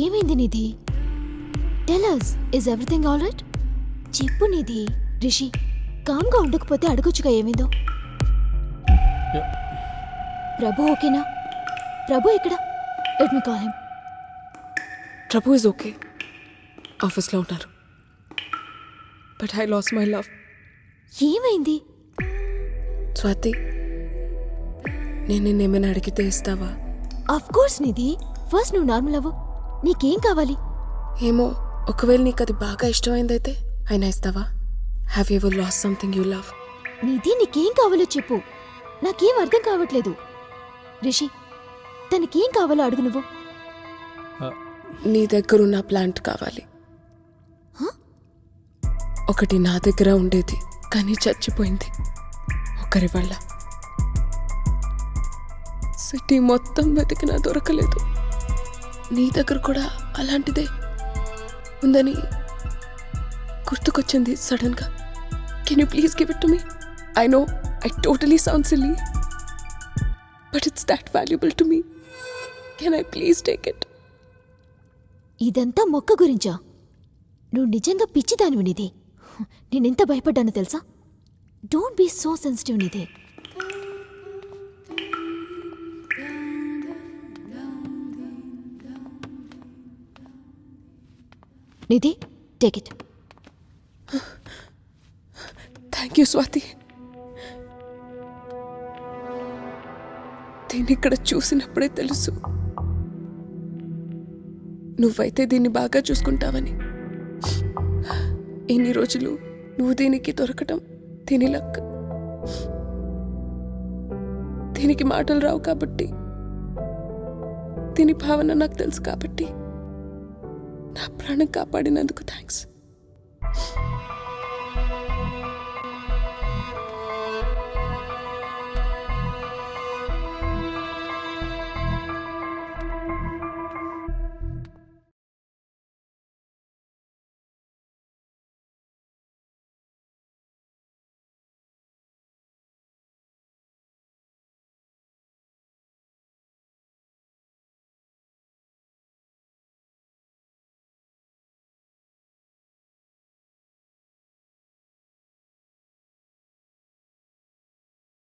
ఏమైంది Nidhi? Tell us, is everything all right? చెప్పు నిధి. రిషి కామ్గా ఉండకపోతే అడగొచ్చుగా ఏమైందో. ప్రభు ఓకేనా? ప్రభు ఇక్కడ. Let me call him. Prabhu is okay, ఆఫీస్లో ఉన్నారు. But I lost my love. ఏమైంది? స్వాతి, నేను నిన్నేమైనా అడిగితే ఇస్తావా? Of course Nidhi. ఫస్ట్ నువ్వు నార్మల్ అవ్వు. నీకేం కావాలి? ఏమో, ఒకవేళ నీకు అది బాగా ఇష్టమైందైతే అయినా ఇస్తావా? Have you ever lost something you love? Nidhi నీకేం కావాలో చెప్పు. నాకేం అర్థం కావట్లేదు. రిషి తనకేం కావాలో అడుగు నువ్వు. నీ దగ్గరున్న ప్లాంట్ కావాలి. ఒకటి నా దగ్గర ఉండేది, కానీ చచ్చిపోయింది ఒకరి వల్ల. సిటీ మొత్తం వెతికినా దొరకలేదు. నీ దగ్గర కూడా అలాంటిదే ఉందని గుర్తుకొచ్చింది సడన్గా. Can you please give it to me? I know I totally sound silly, but it's that valuable to me. Can I please take it? ఇదంతా మొక్క గురించా? నువ్వు నిజంగా పిచ్చిదానివి నిధి. నేనెంత భయపడ్డానో తెలుసా? Don't be so sensitive Nidhi. Nidhi, take it. Thank you Swathi. దీన్ని ఇక్కడ చూసినప్పుడే తెలుసు నువ్వైతే దీన్ని బాగా చూసుకుంటావని. ఇన్ని రోజులు నువ్వు దీనికి దొరకటం దీని లక్. దీనికి మాటలు రావు కాబట్టి, దీని భావన నాకు తెలుసు కాబట్టి నా ప్రాణం కాపాడినందుకు థ్యాంక్స్.